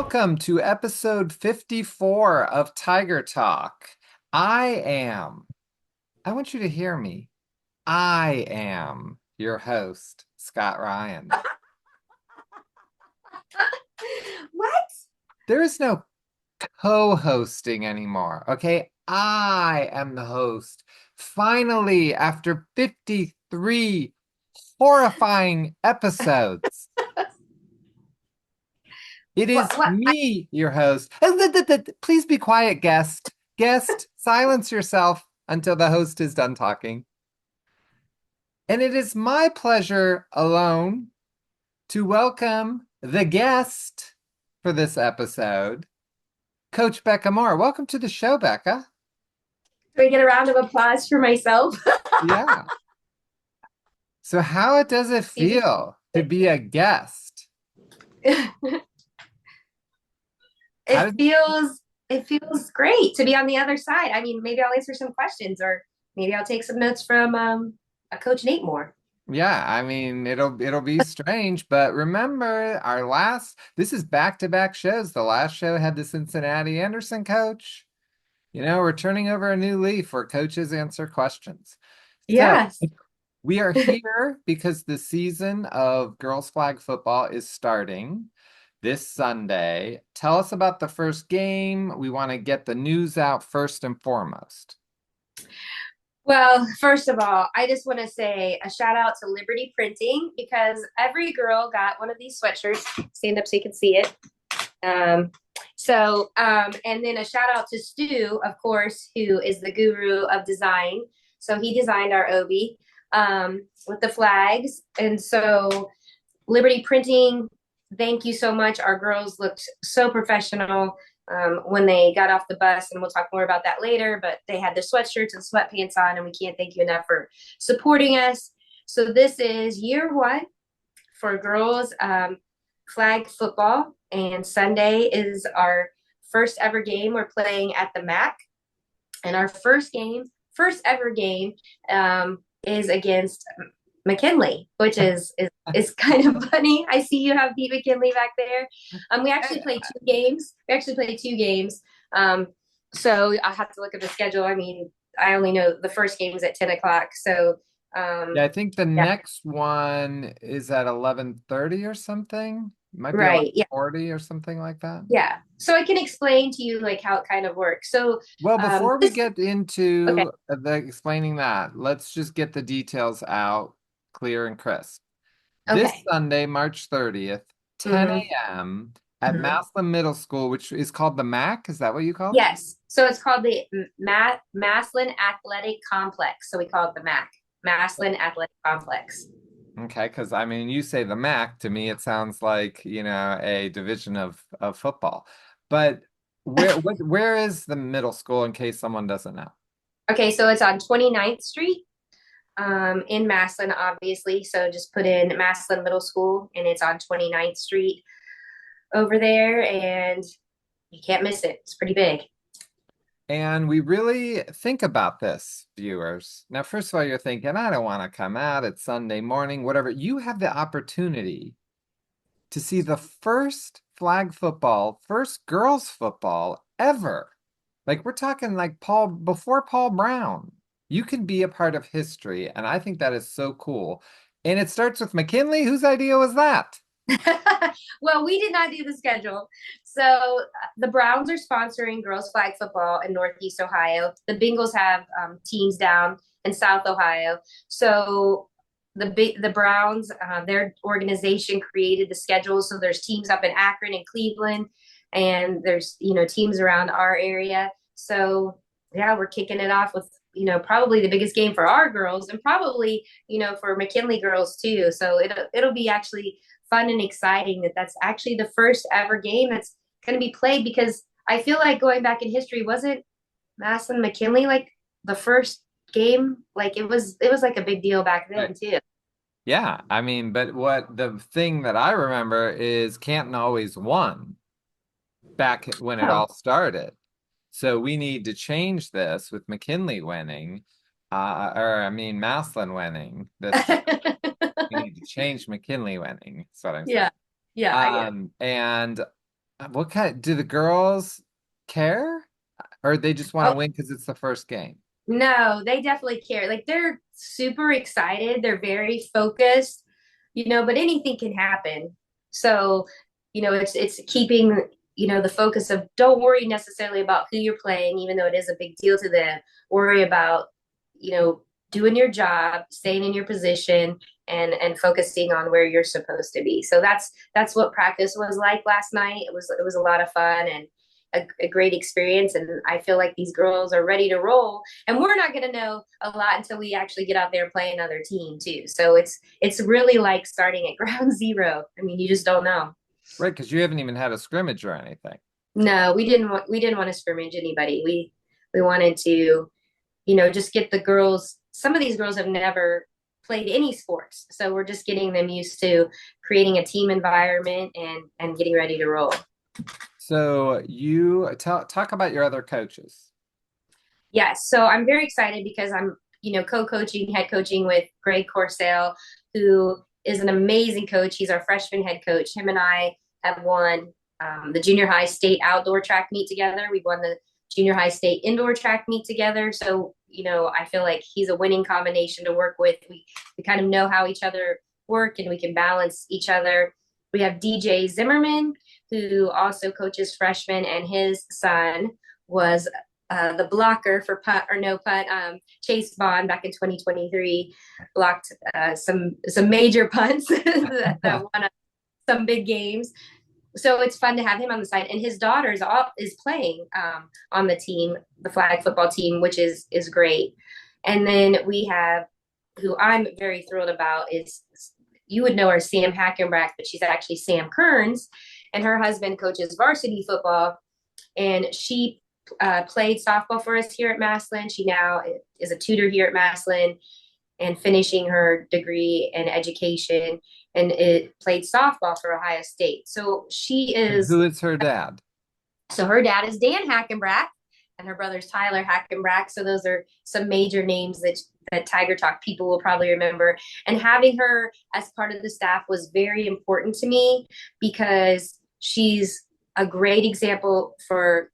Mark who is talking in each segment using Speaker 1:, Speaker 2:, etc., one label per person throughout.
Speaker 1: Welcome to episode 54 of Tiger Talk. I want you to hear me. I am your host, Scott Ryan.
Speaker 2: What?
Speaker 1: There is no co-hosting anymore, okay? I am the host. Finally, after 53 horrifying episodes, it
Speaker 2: What?
Speaker 1: is me, your host. Please be quiet, guest. Guest, silence yourself until the host is done talking. And it is my pleasure alone to welcome the guest for this episode, Coach Becca Moore. Welcome to the show, Becca.
Speaker 2: Do I get a round of applause for myself?
Speaker 1: Yeah. So how does it feel to be a guest?
Speaker 2: it
Speaker 1: How did
Speaker 2: feels it feels great to be on the other side. I mean, maybe I'll answer some questions, or maybe I'll take some notes from a Coach Nate Moore.
Speaker 1: Yeah, I mean it'll be strange, but remember our last this is back-to-back shows. The last show had the Cincinnati Anderson coach. We're turning over a new leaf where coaches answer questions. So
Speaker 2: Yes.
Speaker 1: we are here because the season of girls flag football is starting this Sunday. Tell us about the first game. We want to get the news out first and foremost.
Speaker 2: Well, first of all, I just want to say a shout out to Liberty Printing because every girl got one of these sweatshirts. Stand up so you can see it. Um, and then a shout out to Stu, of course, who is the guru of design. So he designed our Obi with the flags. And so Liberty Printing, thank you so much. Our girls looked so professional when they got off the bus, and we'll talk more about that later. But they had their sweatshirts and sweatpants on, and we can't thank you enough for supporting us. So this is year one for girls flag football, and Sunday is our first ever game. We're playing at the MAC, and our first ever game, is against McKinley, which is kind of funny. I see you have beat McKinley back there. We actually played two games. So I have to look at the schedule. I mean, I only know the first game is at 10 o'clock. So
Speaker 1: Yeah, I think the
Speaker 2: yeah,
Speaker 1: next one is at 11:30 or something. Might be
Speaker 2: right. Yeah.
Speaker 1: 11:40 or something like that.
Speaker 2: Yeah. So I can explain to you like how it kind of works. So
Speaker 1: Well, before we
Speaker 2: this
Speaker 1: get
Speaker 2: okay.
Speaker 1: into the explaining that, let's just get the details out clear and crisp. This
Speaker 2: Okay.
Speaker 1: Sunday, March 30th, 10
Speaker 2: Mm-hmm.
Speaker 1: a.m. at
Speaker 2: Mm-hmm.
Speaker 1: Massillon Middle School, which is called the MAC. Is that what you call it?
Speaker 2: Yes. So it's called the Massillon Athletic Complex. So we call it the MAC, Massillon Athletic Complex.
Speaker 1: Okay, because I mean, you say the MAC, to me it sounds like, a division of football. But where is the middle school in case someone doesn't know?
Speaker 2: Okay, so it's on 29th Street in Massillon, obviously. So just put in Massillon Middle School, and it's on 29th Street over there, and you can't miss it. It's pretty big.
Speaker 1: And we really think about this, viewers. Now, first of all, you're thinking, I don't want to come out. It's Sunday morning, whatever. You have the opportunity to see the first flag football, first girls football ever. Like we're talking like before Paul Brown. You can be a part of history, and I think that is so cool. And it starts with McKinley. Whose idea was that?
Speaker 2: Well, we did not do the schedule. So the Browns are sponsoring girls flag football in Northeast Ohio. The Bengals have teams down in South Ohio. So the Browns, their organization created the schedule. So there's teams up in Akron and Cleveland, and there's teams around our area. So yeah, we're kicking it off with probably the biggest game for our girls, and probably for McKinley girls too. So it'll be actually fun and exciting that's actually the first ever game that's going to be played, because I feel like going back in history, wasn't Massillon McKinley like the first game? Like it was like a big deal back
Speaker 1: Right.
Speaker 2: then too.
Speaker 1: Yeah, I mean, but what the thing that I remember is Canton always won back when it
Speaker 2: Oh.
Speaker 1: all started. So we need to change this with McKinley winning, or I mean Massillon winning this time. We need to change McKinley winning. That's what I'm saying.
Speaker 2: Yeah. Yeah, I get it.
Speaker 1: And What kind, do the girls care? Or they just want to
Speaker 2: Oh,
Speaker 1: win because it's the first game?
Speaker 2: no, they definitely care. Like they're super excited. They're very focused, but anything can happen. So, it's keeping, the focus of don't worry necessarily about who you're playing, even though it is a big deal to them. Worry about, you know, doing your job, staying in your position and focusing on where you're supposed to be. So that's what practice was like last night. It was a lot of fun and a great experience. And I feel like these girls are ready to roll, and we're not going to know a lot until we actually get out there and play another team too. So it's really like starting at ground zero. I mean, you just don't know.
Speaker 1: Right, because you haven't even had a scrimmage or anything.
Speaker 2: No, we didn't want to scrimmage anybody. We wanted to, just get the girls. Some of these girls have never played any sports, so we're just getting them used to creating a team environment and getting ready to roll.
Speaker 1: So you talk about your other coaches.
Speaker 2: Yes, so I'm very excited because I'm, co-coaching, head coaching with Greg Corsell, who is an amazing coach. He's our freshman head coach. Him and I have won the junior high state outdoor track meet together. We've won the junior high state indoor track meet together. So, I feel like he's a winning combination to work with. We kind of know how each other work and we can balance each other. We have DJ Zimmerman, who also coaches freshmen, and his son was the blocker for punt or no punt. Chase Bond back in 2023 blocked some major punts that won some big games. So it's fun to have him on the side, and his daughter is playing on the team, the flag football team, which is great. And then we have, who I'm very thrilled about, is, you would know her, Sam Hackenbrack, but she's actually Sam Kearns, and her husband coaches varsity football, and she played softball for us here at Massillon. She now is a tutor here at Massillon and finishing her degree in education, and it played softball for Ohio State. So she
Speaker 1: And
Speaker 2: is,
Speaker 1: who is her dad?
Speaker 2: so her dad is Dan Hackenbrack and her brother's Tyler Hackenbrack. So those are some major names that Tiger Talk people will probably remember. And having her as part of the staff was very important to me because she's a great example for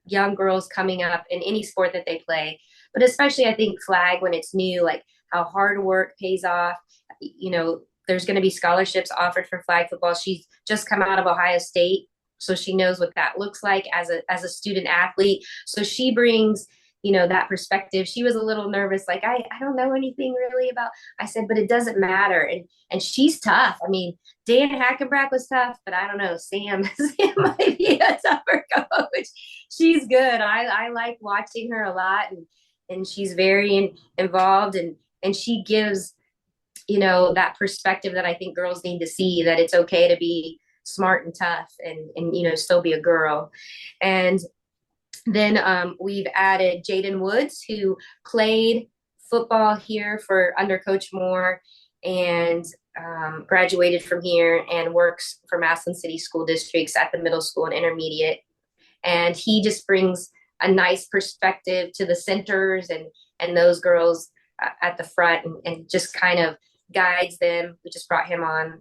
Speaker 2: young girls coming up in any sport that they play, but especially I think flag when it's new, like how hard work pays off. There's going to be scholarships offered for flag football. She's just come out of Ohio State, so she knows what that looks like as a student athlete. So she brings that perspective. She was a little nervous, like I don't know anything really about. I said, but it doesn't matter, and she's tough. I mean, Dan Hackenbrack was tough, but I don't know, Sam might be a tougher coach. She's good. I like watching her a lot, and she's very involved, and she gives that perspective that I think girls need to see, that it's okay to be smart and tough and still be a girl. And then we've added Jaden Woods, who played football here for under Coach Moore and graduated from here and works for Massillon City School Districts at the middle school and intermediate. And he just brings a nice perspective to the centers and those girls at the front, and just kind of guides them. We just brought him on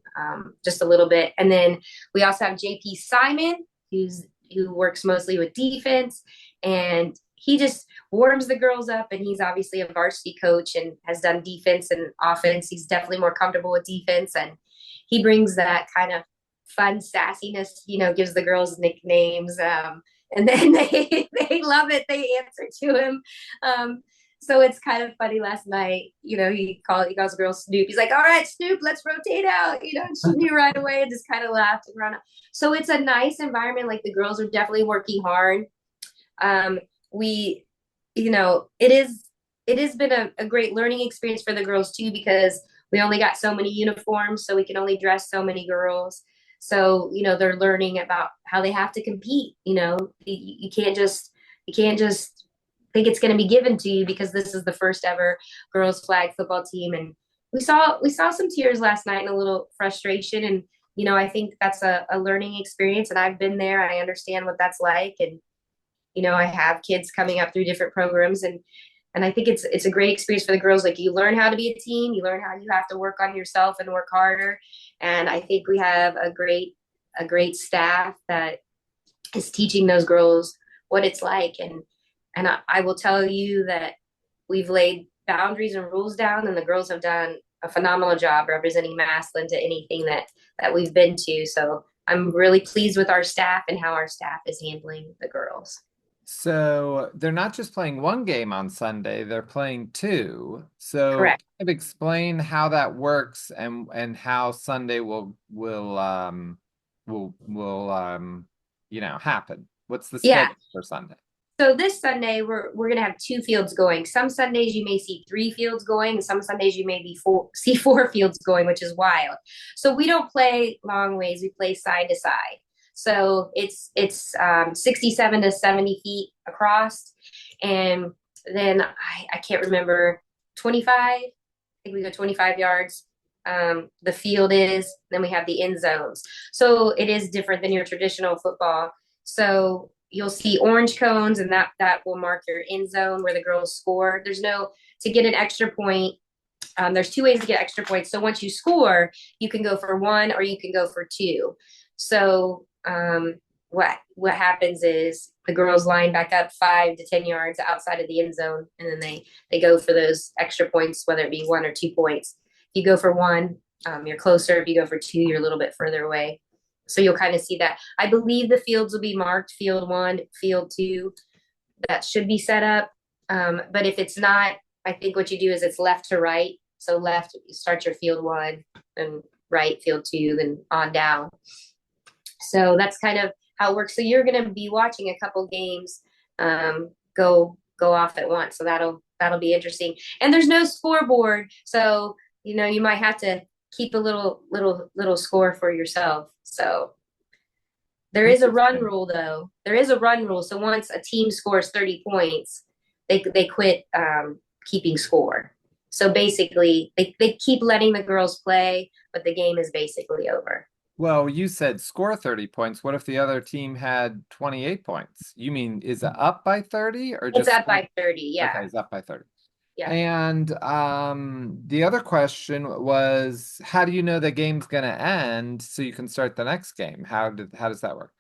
Speaker 2: just a little bit. And then we also have JP Simon, who works mostly with defense, and he just warms the girls up, and he's obviously a varsity coach and has done defense and offense. He's definitely more comfortable with defense, and he brings that kind of fun sassiness, gives the girls nicknames, and then they love it. They answer to him. So it's kind of funny. Last night, he calls the girl Snoop. He's like, "All right, Snoop, let's rotate out." And she knew right away and just kind of laughed and run. So it's a nice environment. Like the girls are definitely working hard. We, it has been a great learning experience for the girls too, because we only got so many uniforms, so we can only dress so many girls. So, they're learning about how they have to compete. You can't just think it's going to be given to you, because this is the first ever girls flag football team. And we saw some tears last night and a little frustration. And, I think that's a learning experience. And I've been there. I understand what that's like. And, I have kids coming up through different programs, and I think it's a great experience for the girls. Like, you learn how to be a team, you learn how you have to work on yourself and work harder. And I think we have a great staff that is teaching those girls what it's like. And I will tell you that we've laid boundaries and rules down, and the girls have done a phenomenal job representing Massillon to anything that we've been to. So I'm really pleased with our staff and how our staff is handling the girls.
Speaker 1: So they're not just playing one game on Sunday, they're playing two. So
Speaker 2: Correct.
Speaker 1: kind of explain how that works and how Sunday will happen. What's the
Speaker 2: Yeah.
Speaker 1: schedule for Sunday?
Speaker 2: So this Sunday we're gonna have two fields going. Some Sundays you may see three fields going, and some Sundays you may see four fields going, which is wild. So we don't play long ways; we play side to side. So it's 67 to 70 feet across, and then I can't remember 25. I think we go 25 yards. The field is. Then we have the end zones. So it is different than your traditional football. So you'll see orange cones, and that will mark your end zone where the girls score. There's no to get an extra point. There's two ways to get extra points. So once you score, you can go for one or you can go for two. So what happens is the girls line back up 5 to 10 yards outside of the end zone, and then they go for those extra points, whether it be 1 or 2 points. If you go for one, you're closer. If you go for two, you're a little bit further away. So you'll kind of see that. I believe the fields will be marked field one, field two. That should be set up. But if it's not, I think what you do is it's left to right. So left, you start your field one, and right, field two, then on down. So that's kind of how it works. So you're going to be watching a couple games go off at once. So that'll be interesting. And there's no scoreboard, so you might have to keep a little score for yourself. So there is a run
Speaker 1: Interesting.
Speaker 2: rule, though. There is a run rule. So once a team scores 30 points, they quit keeping score. So basically, they keep letting the girls play, but the game is basically over.
Speaker 1: Well, you said score 30 points. What if the other team had 28 points? You mean is it up by 30 or
Speaker 2: It's
Speaker 1: just
Speaker 2: up
Speaker 1: score?
Speaker 2: by 30.
Speaker 1: Okay,
Speaker 2: Yeah.
Speaker 1: it's up by 30.
Speaker 2: Yeah.
Speaker 1: And the other question was, how do you know the game's gonna end so you can start the next game? How does that work?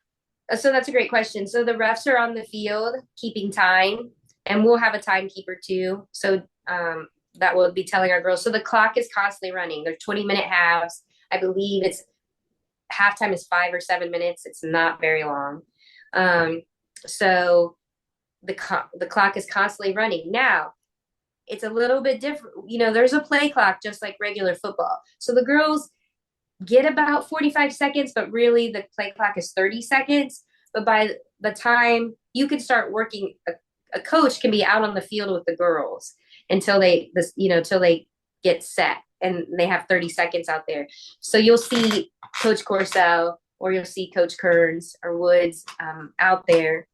Speaker 2: So that's a great question. So the refs are on the field keeping time, and we'll have a timekeeper too. So that will be telling our girls. So the clock is constantly running. There's 20-minute halves. I believe it's halftime is 5 or 7 minutes. It's not very long. Um, so the clock is constantly running. Now it's a little bit different. There's a play clock just like regular football. So the girls get about 45 seconds, but really the play clock is 30 seconds. But by the time you can start working, a coach can be out on the field with the girls till they get set, and they have 30 seconds out there. So you'll see Coach Corsell or you'll see Coach Kearns or Woods out there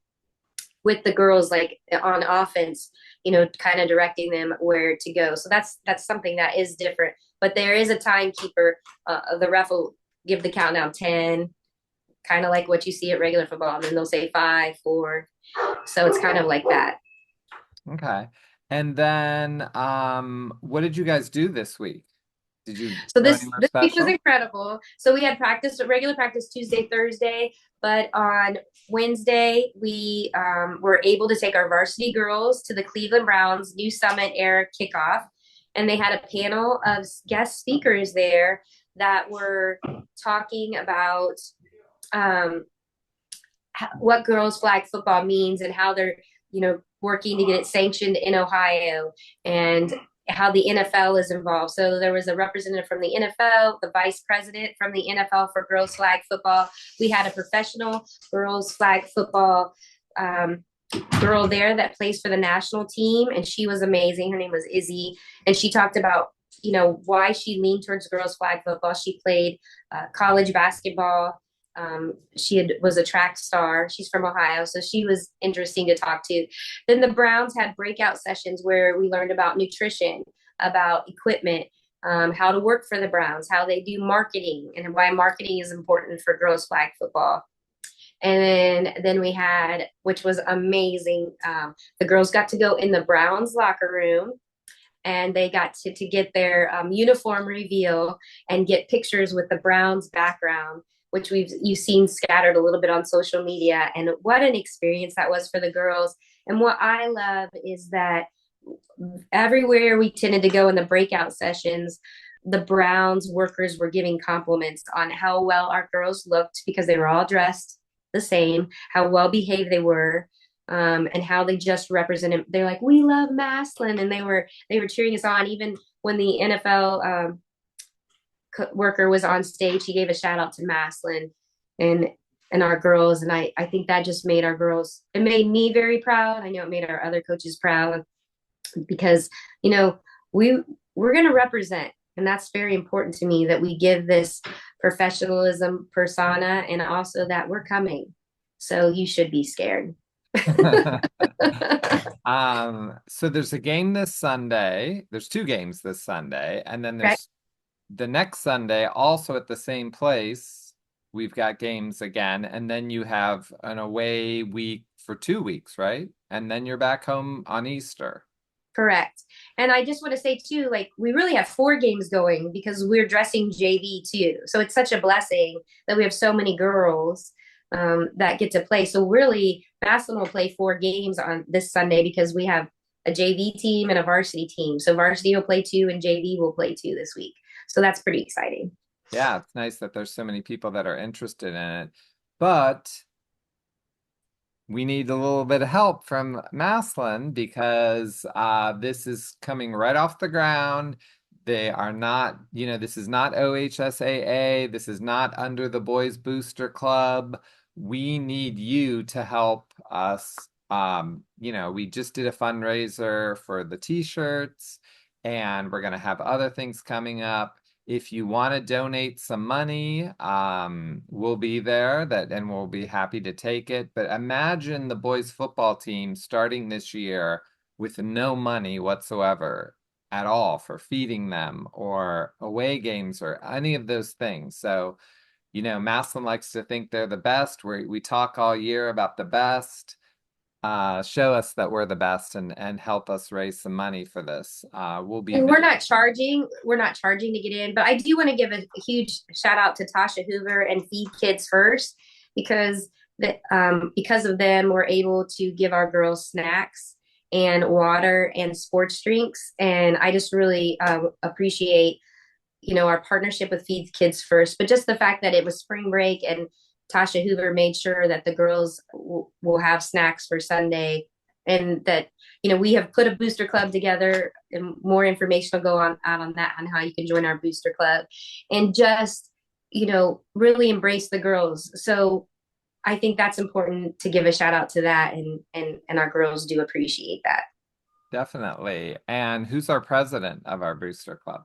Speaker 2: with the girls, like on offense, kind of directing them where to go. So that's something that is different. But there is a timekeeper. The ref will give the countdown 10, kind of like what you see at regular football. And then they'll say 5, 4. So it's kind of like that.
Speaker 1: Okay. And then what did you guys do this week? Did you
Speaker 2: So
Speaker 1: go
Speaker 2: this
Speaker 1: anywhere
Speaker 2: this week was
Speaker 1: special?
Speaker 2: incredible. So we had regular practice Tuesday, Thursday, but on Wednesday we were able to take our varsity girls to the Cleveland Browns New Summit Era kickoff, and they had a panel of guest speakers there that were talking about um, what girls flag football means and how they're working to get it sanctioned in Ohio, and how the NFL is involved. So there was a representative from the NFL, the vice president from the NFL for girls flag football. We had a professional girls flag football girl there that plays for the national team, and she was amazing. Her name was Izzy, and she talked about why she leaned towards girls flag football. She played college basketball. Was a track star. She's from Ohio, so she was interesting to talk to. Then the Browns had breakout sessions where we learned about nutrition, about equipment, how to work for the Browns, how they do marketing, and why marketing is important for girls flag football. And then we had, which was amazing, the girls got to go in the Browns locker room, and they got to get their uniform reveal and get pictures with the Browns background. which you've seen scattered a little bit on social media. And what an experience that was for the girls. And what I love is that everywhere we tended to go in the breakout sessions, the Browns workers were giving compliments on how well our girls looked because they were all dressed the same, how well behaved they were, and how they just represented. They're like, we love Massillon, and they were cheering us on. Even when the NFL worker was on stage, he gave a shout out to Massillon and our girls, and I think that just made our girls. It made me very proud. I know it made our other coaches proud because you know we we're going to represent, and that's very important to me, that we give this professionalism persona, and also that we're coming, so you should be scared.
Speaker 1: So there's a game this Sunday. There's two games this Sunday, and then
Speaker 2: Okay.
Speaker 1: there's the next Sunday, also at the same place. We've got games again, and then you have an away week for 2 weeks, right? And then you're back home on Easter.
Speaker 2: Correct. And I just want to say too, like we really have four games going because we're dressing JV too. So it's such a blessing that we have so many girls that get to play. So really, Massillon will play four games on this Sunday because we have a JV team and a varsity team. So varsity will play two and JV will play two this week. So that's pretty exciting.
Speaker 1: Yeah, it's nice that there's so many people that are interested in it. But we need a little bit of help from Maslin because this is coming right off the ground. They are not, this is not OHSAA. This is not under the Boys Booster Club. We need you to help us. We just did a fundraiser for the t-shirts, and we're going to have other things coming up. If you want to donate some money, we'll be there and we'll be happy to take it. But imagine the boys football team starting this year with no money whatsoever at all for feeding them or away games or any of those things. So, Maslin likes to think they're the best. We talk all year about the best. Show us that we're the best and help us raise some money for this. We'll be
Speaker 2: And
Speaker 1: very.
Speaker 2: we're not charging to get in, but I do want to give a huge shout out to Tasha Hoover and Feed Kids First because of them, we're able to give our girls snacks and water and sports drinks. And I just really appreciate, our partnership with Feed Kids First, but just the fact that it was spring break and Tasha Hoover made sure that the girls will have snacks for Sunday, and that we have put a booster club together, and more information will go on out on that, on how you can join our booster club, and just really embrace the girls. So I think that's important to give a shout out to that, and our girls do appreciate that.
Speaker 1: Definitely. And who's our president of our booster club?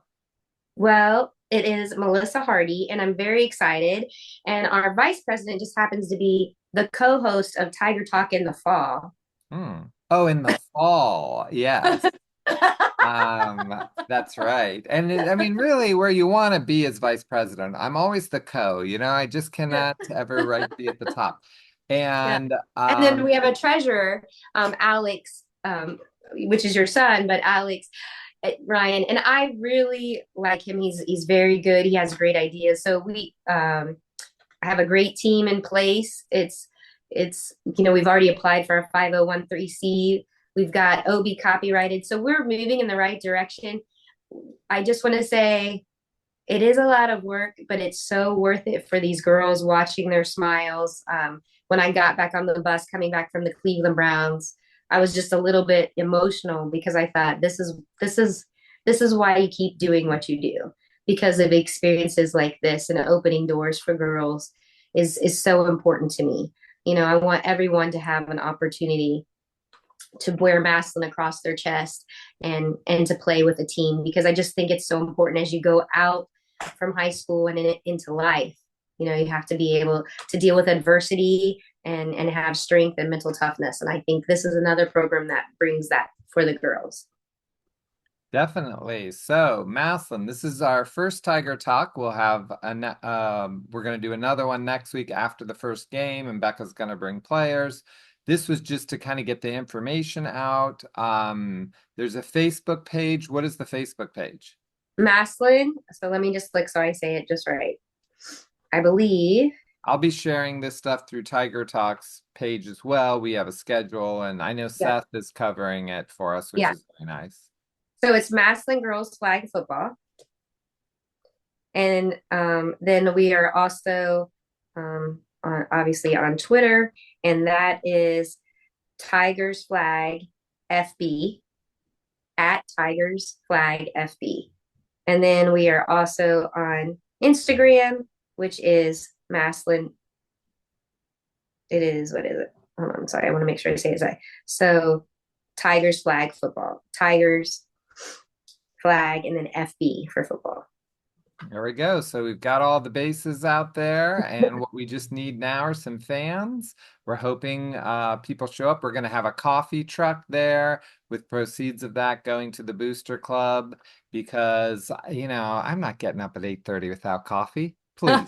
Speaker 2: Well, it is Melissa Hardy, and I'm very excited. And our vice president just happens to be the co-host of Tiger Talk in the fall.
Speaker 1: Hmm. Oh, in the fall. Yes. That's right. And I mean, really, where you want to be as vice president. I'm always the co, I just cannot ever be at the top.
Speaker 2: Yeah.
Speaker 1: And
Speaker 2: And then we have a treasurer, Alex, which is your son, but Alex Ryan, and I really like him. He's very good. He has great ideas. So we I have a great team in place. It's we've already applied for a 5013C. We've got OB copyrighted. So we're moving in the right direction. I just want to say it is a lot of work, but it's so worth it for these girls, watching their smiles. When I got back on the bus coming back from the Cleveland Browns, I was just a little bit emotional because I thought this is why you keep doing what you do, because of experiences like this, and opening doors for girls is so important to me. I want everyone to have an opportunity to wear Maslin across their chest and to play with a team, because I just think it's so important as you go out from high school and into life. You have to be able to deal with adversity and have strength and mental toughness. And I think this is another program that brings that for the girls.
Speaker 1: definitely. So, Maslin, this is our first Tiger Talk. We're going to do another one next week after the first game, and Becca's going to bring players. This was just to kind of get the information out. There's a Facebook page. What is the Facebook page?
Speaker 2: Maslin. So let me just look so I say it just right. I believe
Speaker 1: I'll be sharing this stuff through Tiger Talks page as well. We have a schedule, and I know
Speaker 2: Yeah.
Speaker 1: Seth is covering it for us, which
Speaker 2: Yeah.
Speaker 1: is very nice.
Speaker 2: So it's Massillon girls flag football. And then we are also obviously on Twitter, and that is Tigers Flag FB at Tigers Flag FB. And then we are also on Instagram, which is Maslin. It is, what is it? Hold on, sorry. I want to make sure I say it right. So Tigers Flag Football, Tigers Flag, and then FB for football.
Speaker 1: There we go. So we've got all the bases out there, and what we just need now are some fans. We're hoping people show up. We're going to have a coffee truck there with proceeds of that going to the Booster Club because, I'm not getting up at 8:30 without coffee. Please.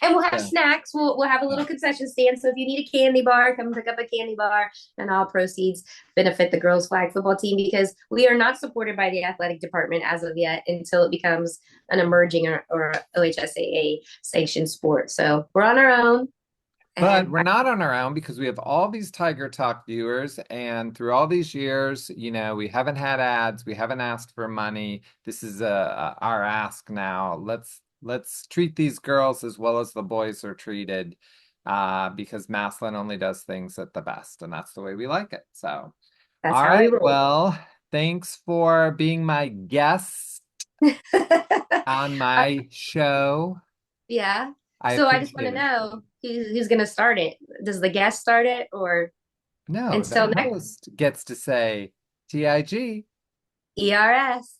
Speaker 2: And we'll have
Speaker 1: So,
Speaker 2: snacks. We'll have a
Speaker 1: yeah.
Speaker 2: little concession stand. So if you need a candy bar, come pick up a candy bar, and all proceeds benefit the girls' flag football team because we are not supported by the athletic department as of yet until it becomes an emerging or OHSAA sanctioned sport. So we're on our own.
Speaker 1: But
Speaker 2: And
Speaker 1: we're not on our own because we have all these Tiger Talk viewers, and through all these years, we haven't had ads, we haven't asked for money. This is our ask now. Let's treat these girls as well as the boys are treated, because Maslin only does things at the best, and that's the way we like it. So,
Speaker 2: that's
Speaker 1: all
Speaker 2: how we
Speaker 1: right,
Speaker 2: roll.
Speaker 1: well, thanks for being my guest on my show.
Speaker 2: Yeah.
Speaker 1: I
Speaker 2: So I just want to
Speaker 1: appreciate it.
Speaker 2: know who's going to start it. Does the guest start it or
Speaker 1: No, the
Speaker 2: until next
Speaker 1: host gets to say TIG.
Speaker 2: ERS?